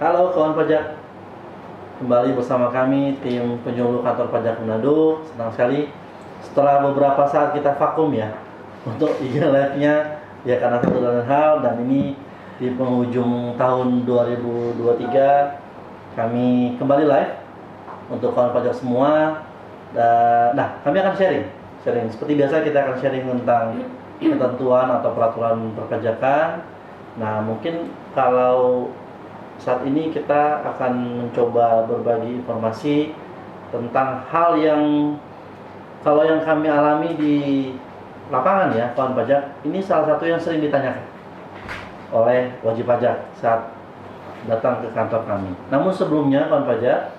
Halo kawan pajak, kembali bersama kami tim penyuluh kantor pajak Manado. Senang sekali setelah beberapa saat kita vakum ya untuk IG live-nya ya karena satu dan lain hal, dan ini di penghujung tahun 2023 kami kembali live untuk kawan pajak semua. Nah, kami akan sharing seperti biasa. Kita akan sharing tentang ketentuan atau peraturan perpajakan. Nah, mungkin kalau saat ini kita akan mencoba berbagi informasi tentang hal yang kalau yang kami alami di lapangan ya kawan pajak, ini salah satu yang sering ditanyakan oleh wajib pajak saat datang ke kantor kami. Namun sebelumnya kawan pajak,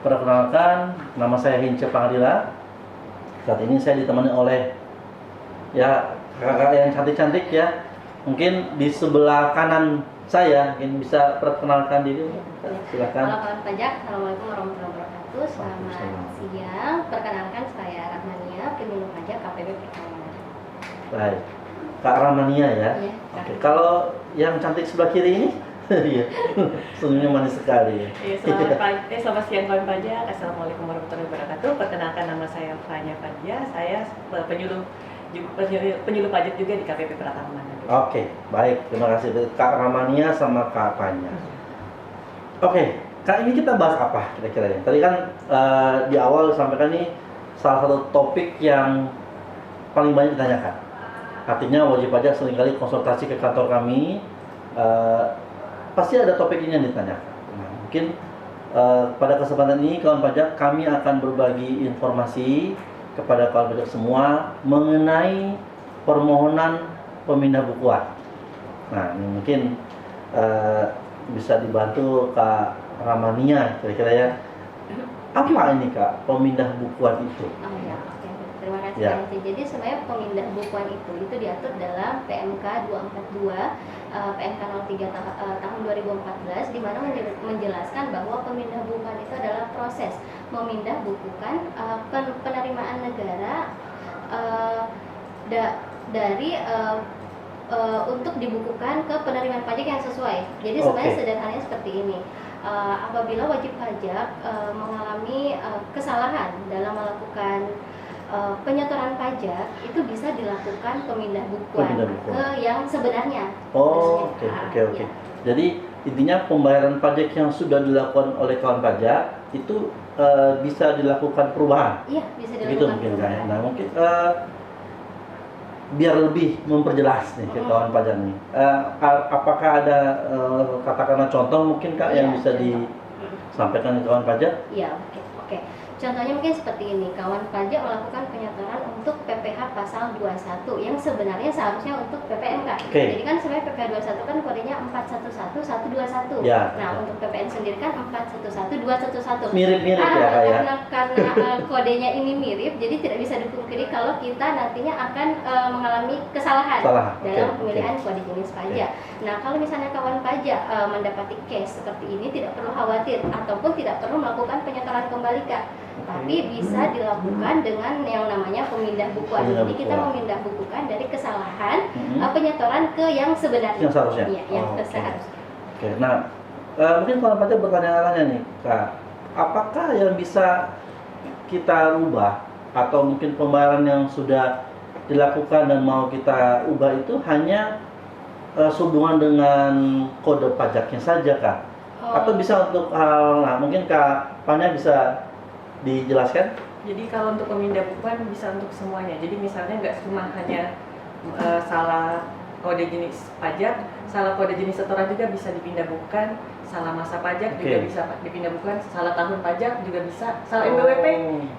perkenalkan, nama saya Hince Pangdila. Saat ini saya ditemani oleh ya kakak yang cantik-cantik ya. Mungkin di sebelah kanan saya, mungkin bisa perkenalkan diri. Silakan. Halo kawan pajak, assalamualaikum warahmatullahi wabarakatuh. Selamat siang. Perkenalkan saya Rahmania, penyuluh pajak KPP Pertama. Baik, Kak Rahmania ya. Iya, Oke. Kalau yang cantik sebelah kiri ini, iya, senyumnya manis sekali. Iya, selamat siang kawan pajak. Assalamualaikum warahmatullahi wabarakatuh. Perkenalkan, nama saya Fanya Fadia. Saya penyuluh pajak juga di KPP Pratama Manado. Oke, baik. Terima kasih Kak Rahmania sama Kak Fanya. Oke, Kak, ini kita bahas apa kira-kira ya? Tadi kan di awal disampaikan ini salah satu topik yang paling banyak ditanyakan. Artinya wajib pajak seringkali konsultasi ke kantor kami, pasti ada topik ini yang ditanyakan. Nah, mungkin pada kesempatan ini kawan pajak kami akan berbagi informasi kepada kawan pajak semua mengenai permohonan pemindah bukuan. Nah, ini mungkin bisa dibantu Kak Ramania kira-kira ya. Apa ini Kak pemindah bukuan itu? Oh ya, oke. Terima kasih Ya. Nanti. Jadi sebenarnya pemindah bukuan itu diatur dalam PMK 242 PMK 03 tahun 2014, di mana menjelaskan bahwa pemindah bukuan itu adalah proses memindah bukukan penerimaan negara dari untuk dibukukan ke penerimaan pajak yang sesuai. Jadi sebenarnya sederhananya seperti ini. Apabila wajib pajak mengalami kesalahan dalam melakukan penyetoran pajak, itu bisa dilakukan pemindah bukuan ke yang sebenarnya. Oke. Ya. Jadi intinya pembayaran pajak yang sudah dilakukan oleh kawan pajak itu bisa dilakukan perubahan. Iya, bisa dilakukan. Begitu mungkin Kak. Nah, mungkin biar lebih memperjelas nih ke kawan pajak nih. Apakah ada katakanlah contoh mungkin Kak yang bisa disampaikan ke kawan pajak? Iya, oke. Contohnya mungkin seperti ini, kawan pajak melakukan penyetoran untuk PPh pasal 21 yang sebenarnya seharusnya untuk PPNK. Jadi kan sebenarnya PPh 21 kan kodenya 411121. Ya, nah, untuk PPN sendiri kan 411211. Mirip-mirip ya Kak ya. Karena kodenya ini mirip, jadi tidak bisa dipungkiri kalau kita nantinya akan mengalami kesalahan dalam pemilihan kode jenis pajak. Nah, kalau misalnya kawan pajak mendapati case seperti ini, tidak perlu khawatir ataupun tidak perlu melakukan penyetoran kembali Kak. Tapi bisa dilakukan dengan yang namanya pemindah bukuan. Jadi kita memindah bukukan dari kesalahan penyetoran ke yang sebenarnya. Yang seharusnya. Iya, yang seharusnya. Oke. Nah, mungkin kalau pajak bertanya-tanya nih, Kak, apakah yang bisa kita ubah atau mungkin pembayaran yang sudah dilakukan dan mau kita ubah itu hanya sehubungan dengan kode pajaknya saja Kak? Atau bisa untuk hal, nah mungkin Kak Fanya bisa dijelaskan? Jadi kalau untuk pemindah bukuan bisa untuk semuanya. Jadi misalnya nggak cuma hanya salah kode jenis pajak, salah kode jenis setoran juga bisa dipindah bukukan, salah masa pajak juga bisa dipindah bukukan, salah tahun pajak juga bisa, salah NPWP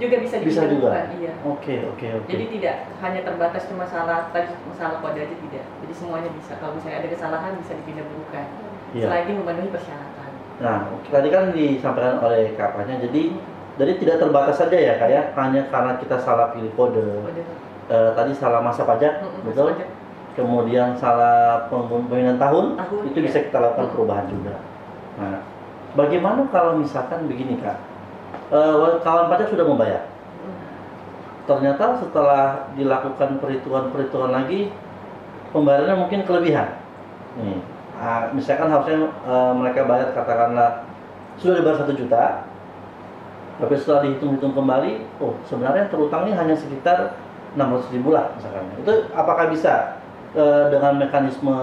juga bisa dipindah bukukan. Iya. Oke. Jadi tidak hanya terbatas cuma salah kode aja, tidak. Jadi semuanya bisa. Kalau misalnya ada kesalahan bisa dipindah bukukan, selagi memenuhi persyaratan. Nah, tadi kan disampaikan oleh Kak Fanya, jadi tidak terbatas saja ya Kak ya, hanya karena kita salah pilih kode. Tadi salah masa pajak, betul? Pajak. Kemudian salah pemilihan tahun itu bisa kita lakukan perubahan juga. Nah, bagaimana kalau misalkan begini Kak, kawan pajak sudah membayar, ternyata setelah dilakukan perhitungan lagi, pembayarannya mungkin kelebihan. Nih, misalkan harusnya mereka bayar katakanlah sudah dibayar 1 juta, tapi setelah dihitung-hitung kembali, oh sebenarnya terutangnya hanya sekitar 600.000 lah misalkan. Itu apakah bisa dengan mekanisme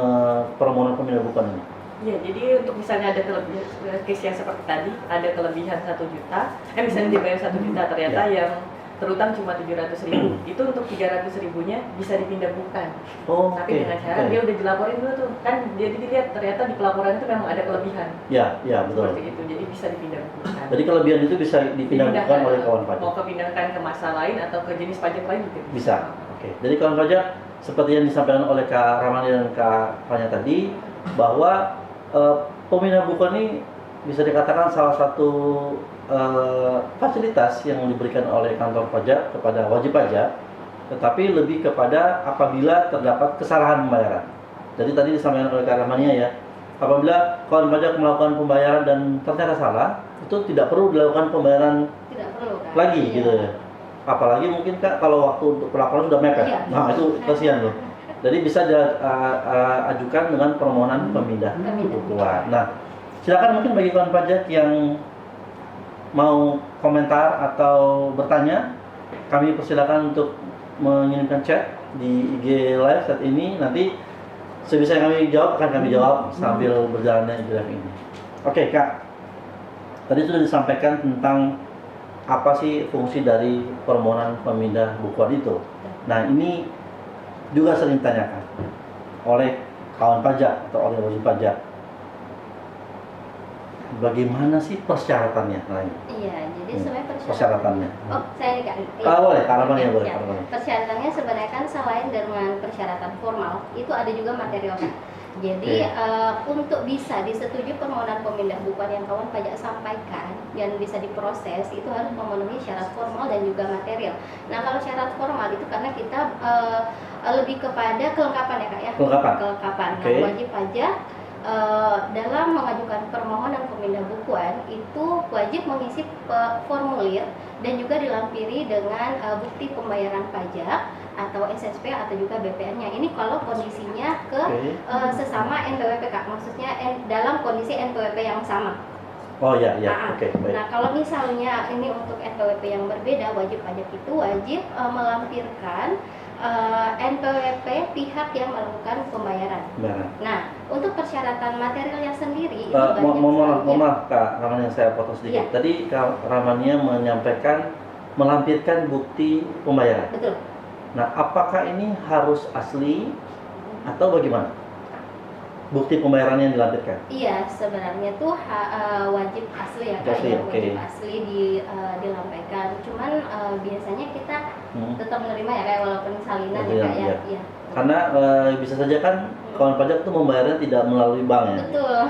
permohonan pemindahan bukuan ini? Ya, jadi untuk misalnya ada kelebihan case yang seperti tadi, ada kelebihan 1 juta, misalnya dibayar 1 juta, ternyata yang terutang cuma 700.000, itu untuk 300.000-nya bisa dipindah bukan. Tapi dengan syarat dia udah dilaporin dulu tuh, kan dia dilihat ternyata di pelaporan itu memang ada kelebihan. Ya, betul. Seperti itu, jadi bisa dipindah bukan. Jadi kelebihan itu bisa dipindah bukan oleh kawan pajak. Mau kepindahkan ke masa lain atau ke jenis pajak lain juga bisa. Oke. Jadi kawan pajak seperti yang disampaikan oleh Kak Ramani dan Kak Fanya tadi, bahwa pemindahan bukuan ini bisa dikatakan salah satu fasilitas yang diberikan oleh kantor pajak kepada wajib pajak, tetapi lebih kepada apabila terdapat kesalahan pembayaran. Jadi tadi disampaikan oleh Kak Ramania ya, apabila kawan pajak melakukan pembayaran dan ternyata salah, itu tidak perlu dilakukan pembayaran lagi gitu ya. Apalagi mungkin Kak kalau waktu untuk pelaporan sudah mepet, nah itu kasihan loh. Jadi bisa diajukan dengan permohonan pemindah bukuan. Nah, silakan mungkin bagi kawan pajak yang mau komentar atau bertanya, kami persilakan untuk mengirimkan chat di IG Live saat ini. Nanti sebisa yang kami jawab akan kami jawab sambil berjalannya IG Live ini. Oke Kak, tadi sudah disampaikan tentang apa sih fungsi dari permohonan pemindah bukuan itu. Nah ini juga sering ditanyakan oleh kawan pajak atau oleh wajib pajak. Bagaimana sih persyaratannya? Iya, jadi sebenarnya persyaratannya. Oh, saya nih Kak. Boleh, boleh. Persyaratannya sebenarnya kan selain dengan persyaratan formal, itu ada juga material Kak. Jadi untuk bisa disetujui permohonan pemindah bukuan yang kawan pajak sampaikan dan bisa diproses, itu harus memenuhi syarat formal dan juga material. Nah kalau syarat formal itu karena kita lebih kepada kelengkapan ya Kak ya. Kelengkapan. Nah, wajib pajak dalam mengajukan permohonan pemindah bukuan itu wajib mengisi formulir dan juga dilampiri dengan bukti pembayaran pajak atau SSP atau juga BPN-nya. Ini kalau kondisinya ke sesama NPWP Kak, maksudnya dalam kondisi NPWP yang sama. Oh ya, Baik. Nah kalau misalnya ini untuk NPWP yang berbeda, wajib pajak itu wajib melampirkan NPWP pihak yang melakukan pembayaran. Nah, untuk persyaratan materialnya sendiri ini mohon maaf Kak Ramania, saya potong sedikit. Tadi Kak Ramania menyampaikan melampirkan bukti pembayaran. Betul. Nah, apakah ini harus asli atau bagaimana? Bukti pembayarannya yang dilampirkan? Iya, sebenarnya tuh wajib asli ya Kak, wajib asli dilampaikan. Cuman biasanya kita tetap menerima ya kayak walaupun salinan ya Kak ya. Iya. Karena bisa saja kan kawan pajak itu membayarnya tidak melalui bank ya. Betul.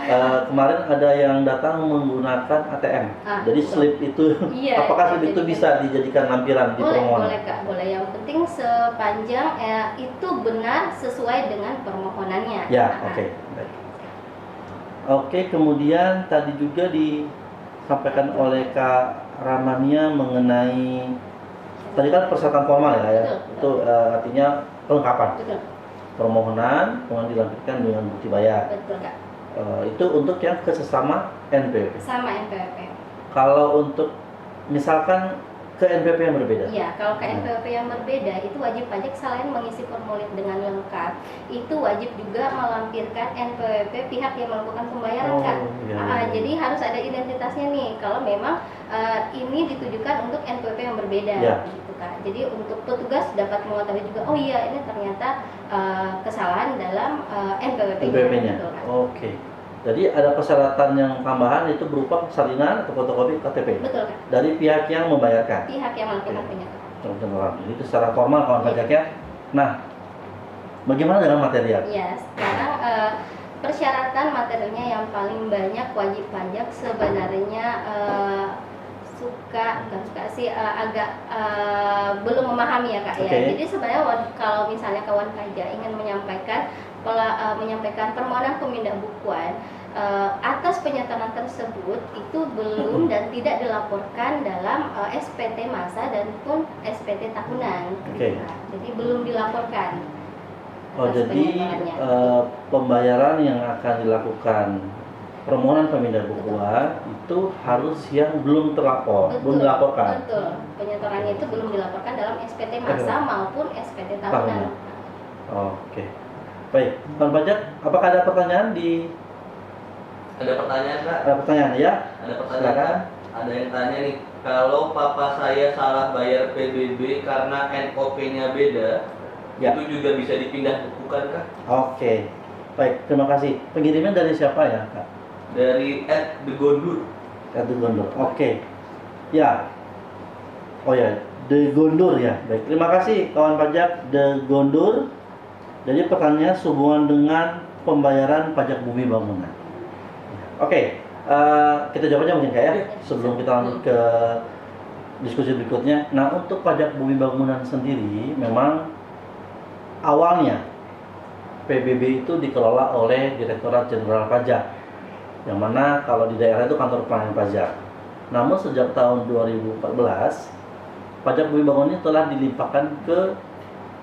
Kemarin ada yang datang menggunakan ATM. Jadi slip itu, apakah slip itu bisa dijadikan lampiran di permohonan? Boleh Kak, boleh. Yang penting sepanjang itu benar sesuai dengan permohonannya. Ya, Oke, kemudian tadi juga disampaikan oleh Kak Ramania mengenai tadi kan persyaratan formal ya. Itu artinya kelengkapan. Betul. Permohonan, kemudian dilampirkan dengan bukti bayar. Betul Kak. Itu untuk yang ke sesama NPWP. Sama NPWP. Kalau untuk misalkan ke NPWP yang berbeda. Iya, kalau ke NPWP yang berbeda itu wajib pajak selain mengisi formulir dengan lengkap, itu wajib juga melampirkan NPWP pihak yang melakukan pembayaran Kak. Jadi harus ada identitasnya nih. Kalau memang ini ditujukan untuk NPWP yang berbeda, gitu Kak. Jadi untuk petugas dapat mengetahui juga, oh iya ini ternyata kesalahan dalam NPWP-nya. Oke. Jadi ada persyaratan yang tambahan itu berupa salinan atau fotokopi KTP. Betul Kak. Dari pihak yang membayarkan. Pihak yang melakukan penyetor. Jadi itu secara formal kawan pajaknya. Nah, bagaimana dengan material? Iya, sekarang persyaratan materialnya yang paling banyak wajib pajak sebenarnya agak belum memahami ya Kak ya. Jadi sebenarnya kalau misalnya kawan pajak ingin menyampaikan permohonan pemindah bukuan atas penyetoran tersebut itu belum dan tidak dilaporkan dalam SPT masa dan pun SPT tahunan. Jadi belum dilaporkan. Oh, atas jadi penyetornya. pembayaran yang akan dilakukan permohonan pemindah bukuan itu harus yang belum terlapor, belum dilaporkan. Betul. Penyetorannya itu belum dilaporkan dalam SPT masa maupun SPT tahunan. Tahunan. Oke. Baik, Pak Pajak, apakah ada pertanyaan di Ada pertanyaan, Kak? ada pertanyaan ya? Ada pertanyaan, Silakan. Kak? Ada yang tanya nih, kalau papa saya salah bayar PBB karena NOP-nya beda, Ya. itu juga bisa dipindah bukukan, Kak? Oke. Baik, terima kasih. Pengiriman dari siapa ya, Kak? Dari @degondur. Kartu Gondor. Oke. Ya. Oh ya, De Gondor ya. Baik, terima kasih kawan pajak De Gondor. Jadi pertanyaannya sehubungan dengan pembayaran pajak bumi bangunan. Oke, kita jawab aja mungkin Kak ya, sebelum kita lanjut ke diskusi berikutnya. Nah, untuk pajak bumi bangunan sendiri memang awalnya PBB itu dikelola oleh Direktorat Jenderal Pajak, yang mana kalau di daerah itu kantor pelayanan pajak. Namun sejak tahun 2014, pajak bumi bangunan ini telah dilimpahkan ke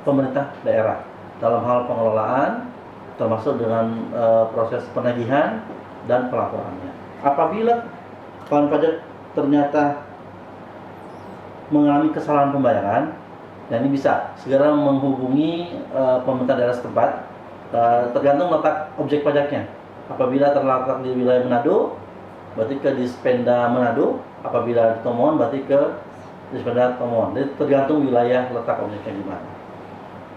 pemerintah daerah dalam hal pengelolaan, termasuk dengan proses penagihan dan pelaporannya. Apabila kawan pajak ternyata mengalami kesalahan pembayaran, dan ini bisa segera menghubungi pemerintah daerah setempat, tergantung letak objek pajaknya. Apabila terletak di wilayah Manado, berarti ke Dispenda Manado. Apabila di Tomohon, berarti ke Dispenda Tomohon. Jadi tergantung wilayah letak objeknya di mana.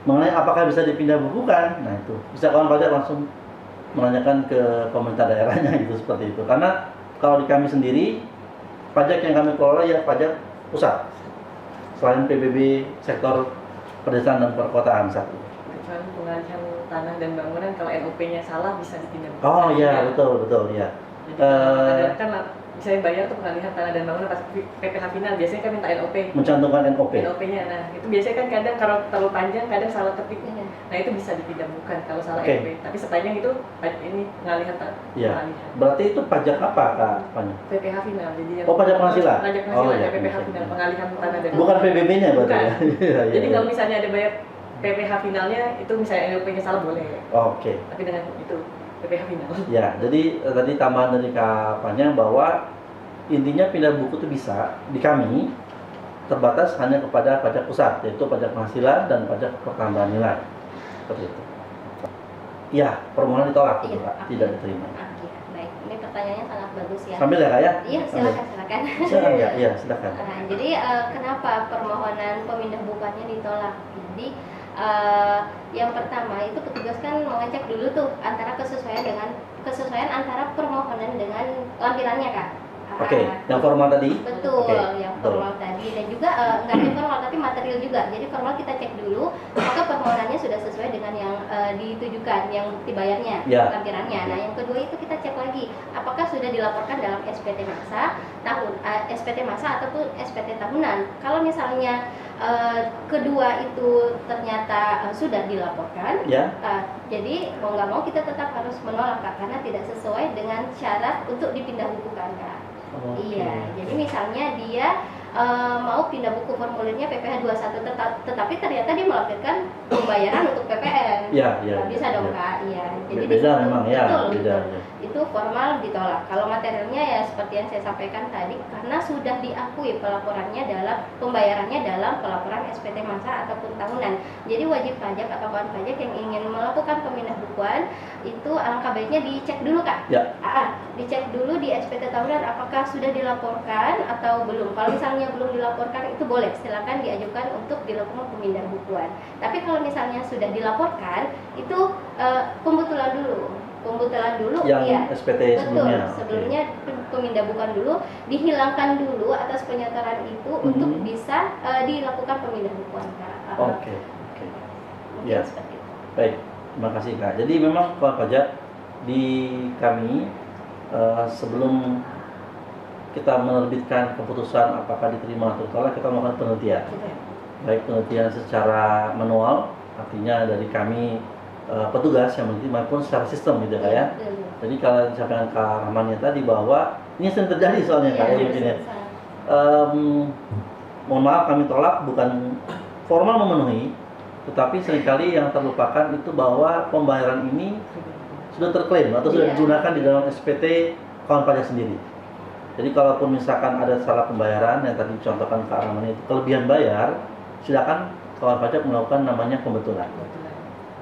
Mengenai apakah bisa dipindah bukukan, nah itu bisa kawan pajak langsung menanyakan ke pemerintah daerahnya gitu, seperti itu. Karena kalau di kami sendiri, pajak yang kami kelola ya pajak pusat, selain PBB sektor pedesaan dan perkotaan satu. Kecuali pengalihan tanah dan bangunan, kalau NOP-nya salah bisa dipindah. Oh iya, betul ya. Jadi kadang kan bisa bayar tuh pengalihan tanah dan bangunan pas PPh final, biasanya kan minta NOP. Mencantumkan NOP. NOP-nya, nah itu biasanya kan kadang kalau terlalu panjang kadang salah ketik. Iya. Nah itu bisa dipindah bukan kalau salah Oke. NOP. Tapi sepanjang itu ini pengalihan tanah. Iya. Berarti itu pajak apa Kak? Apanya? PPh final. Jadi yang Oh, pajak penghasilan? Pajak penghasilan Oh, iya, ya, PPh penghasilan. final, pengalihan tanah dan Bukan PBB-nya berarti Bukan. ya? Iya, Jadi iya. kalau misalnya ada bayar PPh finalnya itu misalnya NOP-nya salah boleh. Oke. Tapi dengan itu PPh final. Ya, jadi tadi tambahan dari Kak Panya bahwa intinya pindah buku itu bisa di kami terbatas hanya kepada pajak pusat, yaitu pajak penghasilan dan pajak pertambahan nilai. Seperti itu. Ya, permohonan ditolak, Iya, Pak. oke. Tidak diterima. Oke, baik. Ini pertanyaannya sangat bagus ya. Sambil ya Kak ya? Iya, silakan. Silakan ya, iya silakan. Jadi kenapa permohonan pemindah bukuannya ditolak? Jadi yang pertama itu petugas kan mengecek dulu tuh antara kesesuaian antara permohonan dengan lampirannya Kak. Oke, yang formal tadi? Betul, Oke, yang betul. formal tadi dan juga nggak hanya formal tapi material juga. Jadi formal kita cek dulu apakah permohonannya sudah sesuai dengan yang ditujukan, yang bukti bayarnya, Ya. lampirannya. Nah, yang kedua itu kita cek lagi apakah sudah dilaporkan dalam SPT masa SPT masa ataupun SPT tahunan. Kalau misalnya kedua itu ternyata sudah dilaporkan, Ya. jadi mau nggak mau kita tetap harus menolak Kak, karena tidak sesuai dengan syarat untuk dipindah bukukan Kak. Oke. Iya, jadi misalnya dia mau pindah buku formulirnya PPh 21 tetapi ternyata dia melampirkan pembayaran untuk PPN. Ya, Nggak bisa dong ya. Kak, iya. Jadi Beda di situ- memang ya, betul, beda. betul. Itu formal ditolak. Kalau materialnya ya seperti yang saya sampaikan tadi, karena sudah diakui pelaporannya dalam pembayarannya dalam pelaporan SPT masa ataupun tahunan. Jadi wajib pajak atau kawan pajak yang ingin melakukan pemindah bukuan itu alangkah baiknya dicek dulu Kak. Ya. Dicek dulu di SPT tahunan apakah sudah dilaporkan atau belum. Kalau misalnya belum dilaporkan itu boleh, silakan diajukan untuk dilakukan pemindah bukuan. Tapi kalau misalnya sudah dilaporkan itu pembetulan dulu Yang iya. SPT sebelumnya. Betul, sebelumnya pemindah bukuan dulu, dihilangkan dulu atas penyetoran itu untuk bisa dilakukan pemindah bukuan Kak. Oke. Mungkin Ya. seperti itu. Baik, terima kasih Kak. Jadi memang kawan pajak di kami sebelum kita menerbitkan keputusan apakah diterima atau tidak, kita melakukan penelitian. Baik penelitian secara manual, artinya dari kami petugas yang meneliti maupun secara sistem gitu Kak ya. Betul. Jadi kalau disampaikan Kak Rahmannya tadi bahwa ini sering terjadi soalnya Kak ya mungkin ya. Mohon maaf kami tolak bukan formal memenuhi, Tetapi seringkali yang terlupakan itu bahwa pembayaran ini sudah terklaim atau sudah Iya. digunakan di dalam SPT kawan pajak sendiri. Jadi kalaupun misalkan ada salah pembayaran yang tadi dicontohkan Kak Rahman itu kelebihan bayar, silakan kawan pajak melakukan namanya pembetulan.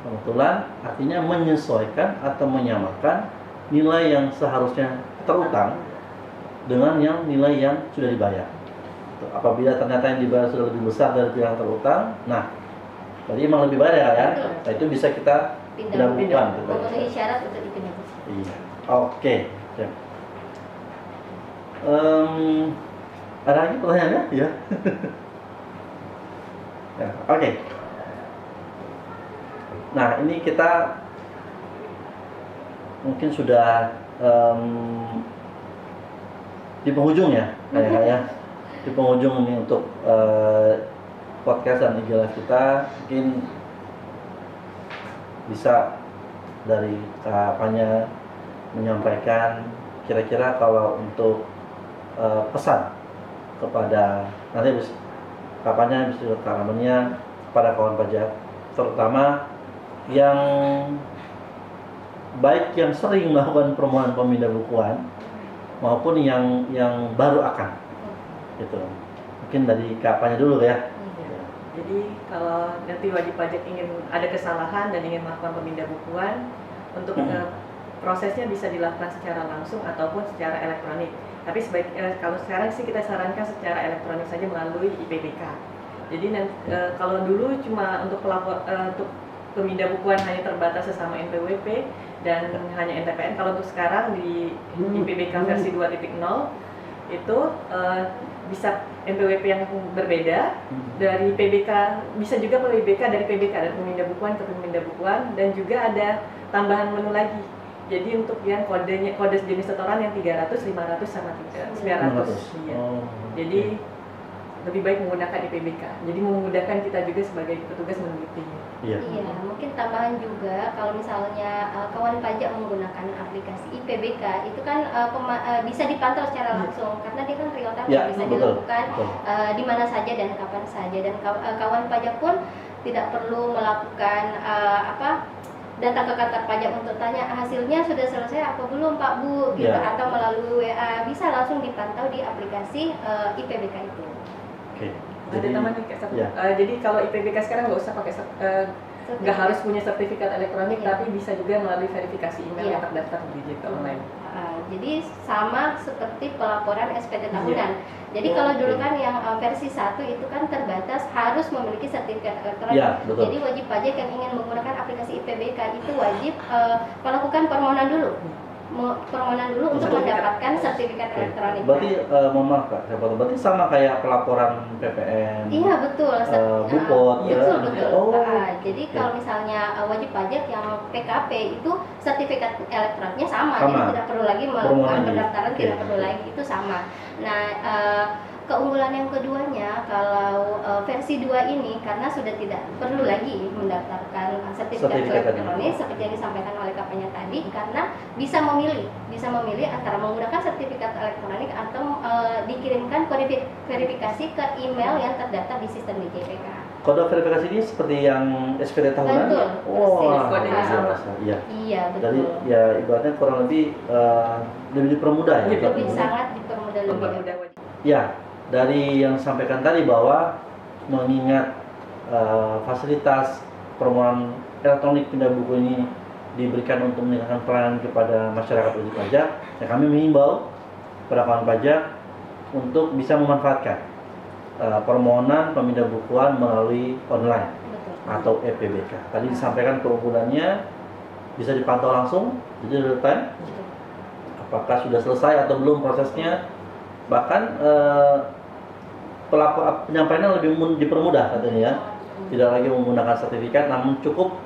Pembetulan artinya menyesuaikan atau menyamakan nilai yang seharusnya terutang dengan yang nilai yang sudah dibayar. Apabila ternyata yang dibayar sudah lebih besar dari yang terutang, nah berarti emang lebih bayar ya kan? Betul. Nah itu bisa kita Pindah bukan. memenuhi syarat untuk dipindah. Iya. Oke. Siap. Ada lagi pertanyaannya? Ya. Ya, oke. Nah ini kita mungkin sudah di penghujung ya, kayak di penghujung ini untuk podcast dan IG Live kita. Mungkin bisa dari Kakaknya menyampaikan kira-kira kalau untuk pesan kepada nanti Kakaknya bisa Kakaknya kepada kawan pajak, terutama yang baik yang sering melakukan permohonan pemindah bukuan maupun yang baru akan gitu. Mungkin dari Kakaknya dulu ya. Jadi kalau nanti wajib pajak ingin ada kesalahan dan ingin melakukan pemindah bukuan, untuk prosesnya bisa dilakukan secara langsung ataupun secara elektronik. Tapi kalau sekarang sih kita sarankan secara elektronik saja melalui IPBK. Jadi kalau dulu cuma untuk untuk pemindah bukuan hanya terbatas sesama NPWP dan hanya NTPN. Kalau untuk sekarang di IPBK versi 2.0 itu bisa NPWP yang berbeda dari PBK, bisa juga PBK dari PBK, dari pemindah bukuan ke pemindah bukuan, dan juga ada tambahan menu lagi. Jadi untuk yang kode jenis setoran yang 300, 500 sama 900. Iya. Jadi lebih baik menggunakan IPBK. Jadi memudahkan kita juga sebagai petugas menelitinya. Iya. Iya, mungkin tambahan juga kalau misalnya kawan pajak menggunakan aplikasi IPBK itu kan bisa dipantau secara langsung karena dia kan real time Ya, bisa betul, dilakukan di mana saja dan kapan saja, dan kawan pajak pun tidak perlu melakukan datang ke kantor pajak untuk tanya hasilnya sudah selesai apa belum Pak Bu gitu, Ya. atau melalui WA, bisa langsung dipantau di aplikasi IPBK itu. Oke. Ada tambahan kayak satu. Ya. Jadi kalau IPBK sekarang nggak usah pakai nggak harus punya sertifikat elektronik, Iya. tapi bisa juga melalui verifikasi email Iya. yang terdaftar di digital online. Jadi sama seperti pelaporan SPT tahunan. Iya. Jadi kalau dulu kan yang versi 1 itu kan terbatas harus memiliki sertifikat elektronik. Iya, betul. Jadi wajib pajak yang ingin menggunakan aplikasi IPBK itu wajib melakukan permohonan dulu. Permohonan dulu untuk mendapatkan sertifikat Oke. elektronik. Berarti mohon maaf Kak, saya potong. Berarti sama kayak pelaporan PPN. Iya betul. Bupot, Betul ya. betul. Oh, Jadi oke. kalau misalnya wajib pajak yang PKP itu sertifikat elektroniknya sama. Sama. Jadi tidak perlu lagi Permohonan melakukan lagi. pendaftaran, Oke. tidak perlu lagi, itu sama. Nah keunggulan yang keduanya kalau versi 2 ini karena sudah tidak perlu lagi mendaftarkan sertifikat elektronik seperti yang disampaikan oleh Kapanya tadi, karena bisa memilih antara menggunakan sertifikat elektronik atau dikirimkan kode verifikasi ke email yang terdaftar di sistem DJPK. Kode verifikasi ini seperti yang SPT tahunan? Betul, persis. Kodenya sama. Iya. Iya betul. Jadi ya ibaratnya kurang lebih lebih dipermudah ya. Iya, Lebih sangat dipermudah lebih. Mempermudah wajib. Ya, dari yang disampaikan tadi bahwa mengingat fasilitas permohonan elektronik pindah buku ini diberikan untuk meningkatkan pelayanan kepada masyarakat wajib pajak, ya kami mengimbau kepada kawan pajak untuk bisa memanfaatkan permohonan pemindah bukuan melalui online Betul. atau EPBK. Tadi disampaikan keunggulannya bisa dipantau langsung, jadi real time. Betul. Apakah sudah selesai atau belum prosesnya. Bahkan penyampaiannya lebih dipermudah katanya ya. Tidak lagi menggunakan sertifikat, namun cukup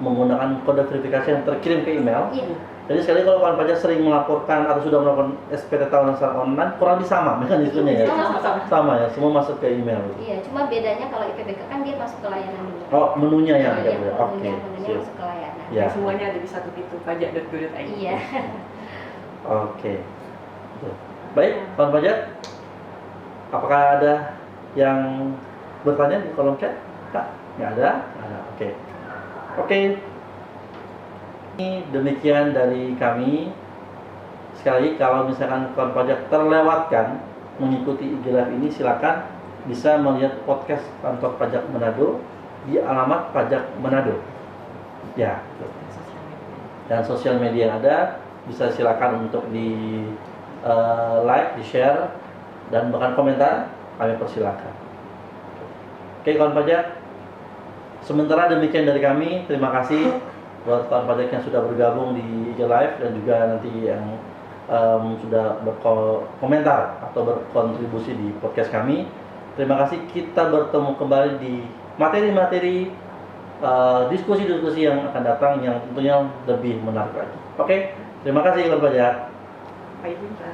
menggunakan kode verifikasi yang terkirim ke email. Iya. Jadi sekali kalau kawan pajak sering melaporkan atau sudah melakukan SPT tahunan secara online, kurang lebih sama mekanismenya ya. Sama ya, semua masuk ke email. Iya, cuma bedanya kalau IPBK kan dia masuk ke layanan dulu. Oh, menunya yang Iya, ada. Oke. menunya Siap. masuk ke layanan. Ya. Semuanya ada di satu pintu pajak.go.id. Iya. Oke. Betul. Baik, kawan pajak. Apakah ada yang bertanya di kolom chat? Kak? Nggak ada? Oke. Oke. Ini demikian dari kami. Sekali lagi, kalau misalkan kawan pajak terlewatkan mengikuti IG Live ini, silakan bisa melihat podcast kantor pajak Manado di alamat pajak Manado. Ya. Dan sosial media yang ada bisa silakan untuk di like, di share, dan bahkan komentar, kami persilakan. Oke kawan pajak, sementara demikian dari kami. Terima kasih buat kawan pajak yang sudah bergabung di IG Live dan juga nanti yang sudah berkomentar atau berkontribusi di podcast kami. Terima kasih, kita bertemu kembali di materi-materi diskusi-diskusi yang akan datang yang tentunya lebih menarik lagi. Oke, terima kasih kawan pajak. Sampai jumpa.